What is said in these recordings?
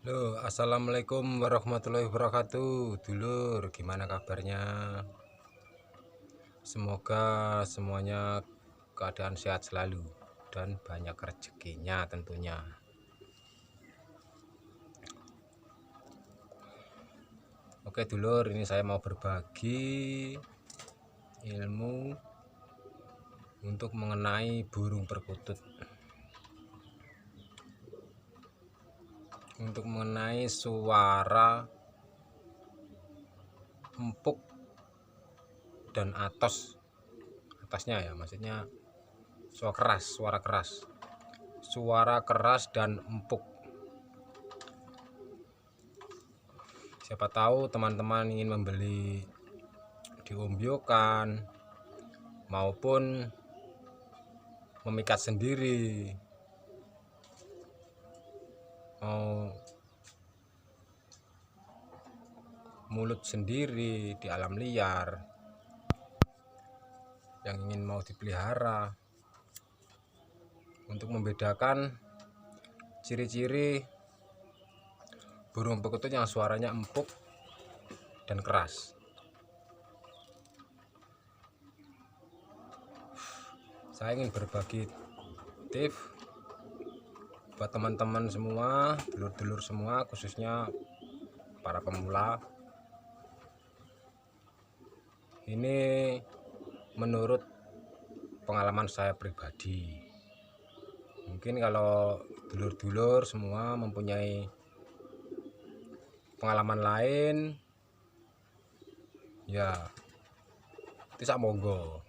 Halo, assalamualaikum warahmatullahi wabarakatuh. Dulur, gimana kabarnya? Semoga semuanya keadaan sehat selalu dan banyak rezekinya tentunya. Oke dulur, ini saya mau berbagi ilmu untuk mengenai burung perkutut, untuk mengenai suara empuk dan atasnya ya, maksudnya suara keras dan empuk. Siapa tahu teman-teman ingin membeli diombyokan maupun memikat sendiri, mau mulut sendiri di alam liar yang ingin mau dipelihara, untuk membedakan ciri-ciri burung perkutut yang suaranya empuk dan keras. Saya ingin berbagi tips buat teman-teman semua, dulur-dulur semua, khususnya para pemula. Ini menurut pengalaman saya pribadi. Mungkin kalau dulur-dulur semua mempunyai pengalaman lain, ya tidak monggo.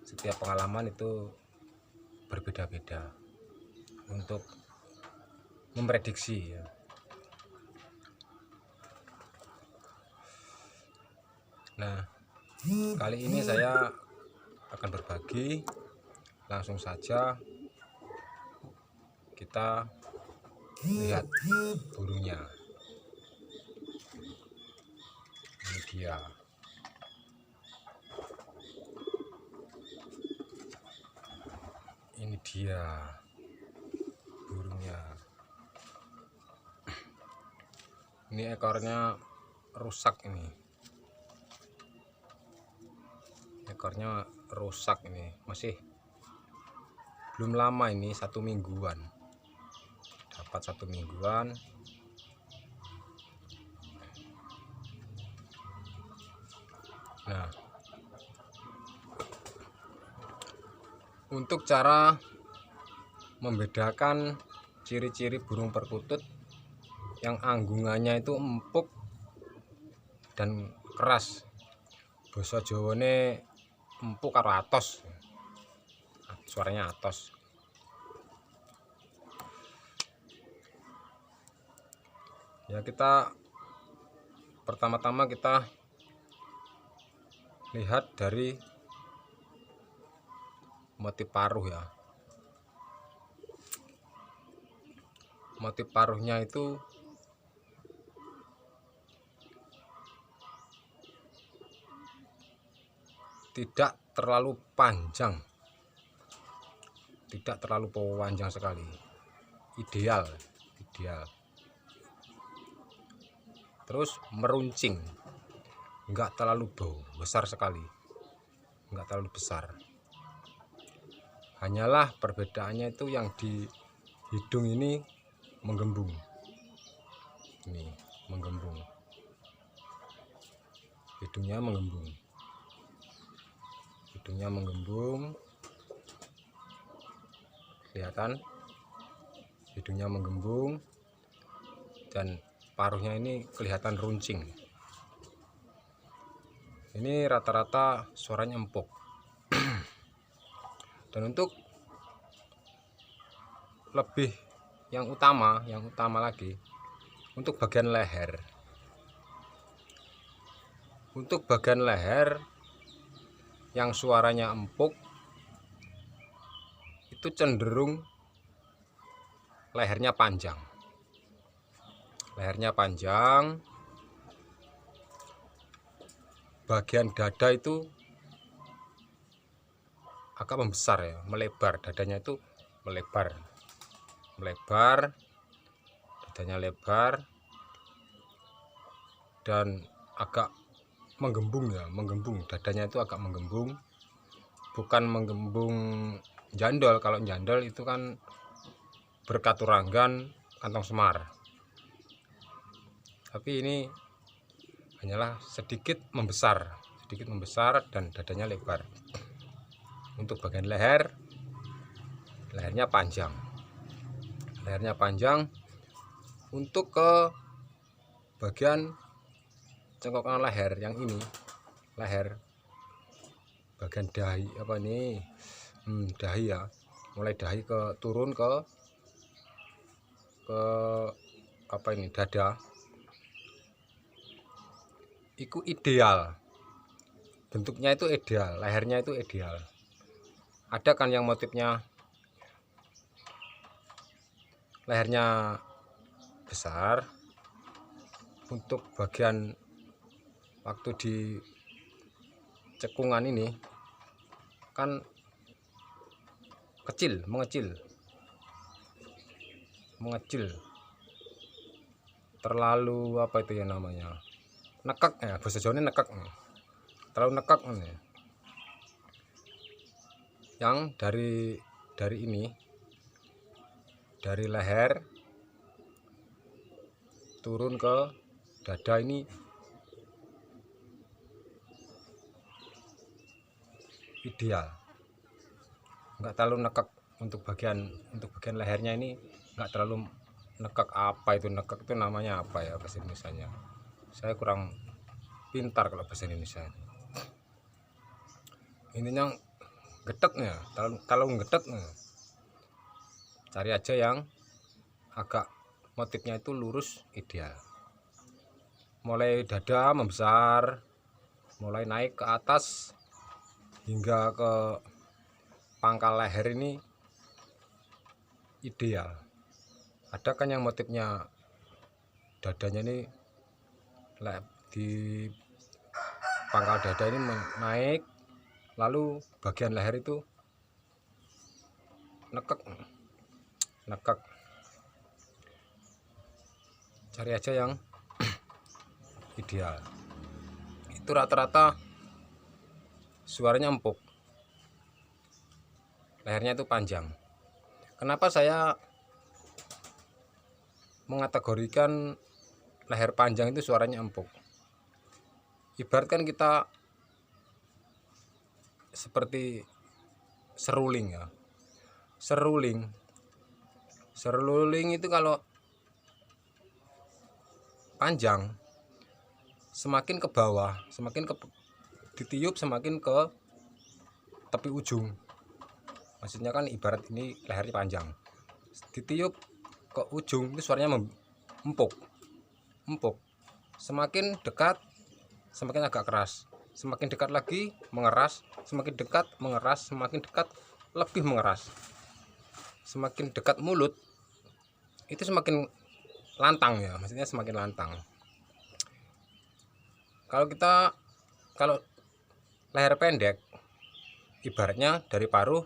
Setiap pengalaman itu berbeda-beda untuk memprediksi ya. Nah, kali ini saya akan berbagi, langsung saja kita lihat burungnya. Ini dia. Ini dia burungnya. Ini ekornya rusak ini. Ekornya rusak ini. Masih belum lama ini, 1 mingguan. Dapat 1 mingguan. Nah, untuk cara membedakan ciri-ciri burung perkutut yang anggungannya itu empuk dan keras, basa Jawane empuk karo atos, suaranya atos. Ya, kita pertama-tama kita lihat dari motif paruh ya. Motif paruhnya itu tidak terlalu panjang, tidak terlalu panjang sekali, ideal. Terus meruncing, enggak terlalu besar sekali, enggak terlalu besar. Hanyalah perbedaannya itu yang di hidung ini menggembung. Ini menggembung, hidungnya menggembung, kelihatan hidungnya menggembung, dan paruhnya ini kelihatan runcing. Ini rata-rata suaranya empuk. Dan untuk lebih yang utama lagi, untuk bagian leher. Untuk bagian leher yang suaranya empuk itu cenderung lehernya panjang. Bagian dada itu agak membesar ya, melebar. Dadanya itu melebar, dadanya lebar dan agak menggembung ya, menggembung, dadanya itu agak menggembung, bukan menggembung jandol. Kalau jandol itu kan berkaturanggan kantong semar, tapi ini hanyalah sedikit membesar dan dadanya lebar. Untuk bagian lehernya panjang. Untuk ke bagian cengkokan leher yang ini, leher bagian dahi, apa ini, dahi ya, mulai dahi ke turun ke apa ini, dada, itu ideal, bentuknya itu ideal, lehernya itu ideal. Ada kan yang motifnya lehernya besar, untuk bagian waktu di cekungan ini kan mengecil, terlalu apa itu ya namanya, nekek ya, bahasa Jawa ini nekek, terlalu nekek ini. Yang dari ini, dari leher turun ke dada ini ideal, nggak terlalu nekek. Untuk bagian lehernya ini nggak terlalu nekek. Apa itu nekek, itu namanya apa ya bahasa Indonesianya, saya kurang pintar kalau bahasa Indonesia. Intinya gedeknya, terlalu gedeknya. Cari aja yang agak motifnya itu lurus, ideal. Mulai dada membesar, mulai naik ke atas hingga ke pangkal leher ini ideal. Ada kan yang motifnya dadanya ini di pangkal dada ini naik, lalu bagian leher itu nekek. Cari aja yang ideal. Itu rata-rata suaranya empuk, lehernya itu panjang. Kenapa saya mengategorikan leher panjang itu suaranya empuk? Ibaratkan kita seperti seruling ya. Seruling itu kalau panjang, semakin ke bawah, ditiup semakin ke tepi ujung. Maksudnya kan ibarat ini lehernya panjang, ditiup ke ujung itu suaranya empuk. Semakin dekat semakin agak keras, semakin dekat lagi mengeras, semakin dekat mengeras, semakin dekat lebih mengeras. Semakin dekat mulut itu semakin lantang ya, maksudnya semakin lantang. Kalau leher pendek, ibaratnya dari paruh,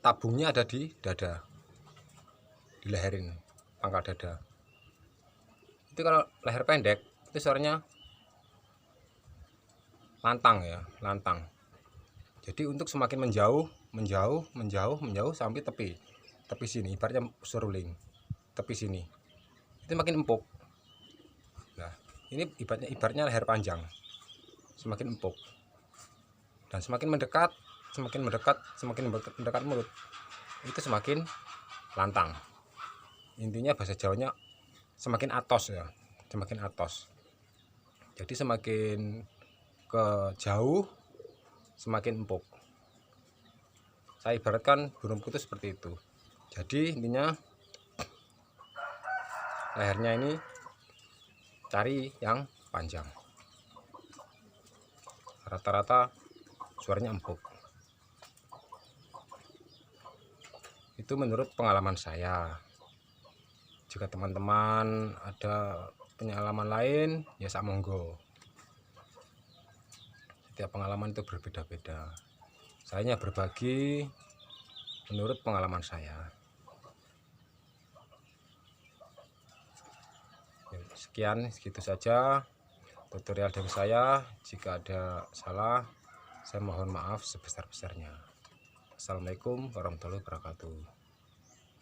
tabungnya ada di dada, di leher ini, pangkal dada. Itu kalau leher pendek itu suaranya lantang ya, lantang. Jadi untuk semakin menjauh sampai tepi sini, ibaratnya seruling, tepi sini itu makin empuk. Nah, ini ibaratnya leher panjang, semakin empuk, dan semakin mendekat mulut itu semakin lantang. Intinya bahasa Jawanya semakin atos ya, semakin atos. Jadi semakin ke jauh semakin empuk. Saya ibaratkan burung putih seperti itu. Jadi intinya lehernya ini cari yang panjang, rata-rata suaranya empuk. Itu menurut pengalaman saya. Jika teman-teman ada pengalaman lain ya sak monggo. Setiap pengalaman itu berbeda-beda. Saya hanya berbagi menurut pengalaman saya. Sekian, segitu saja tutorial dari saya. Jika ada salah, saya mohon maaf sebesar-besarnya. Assalamualaikum warahmatullahi wabarakatuh.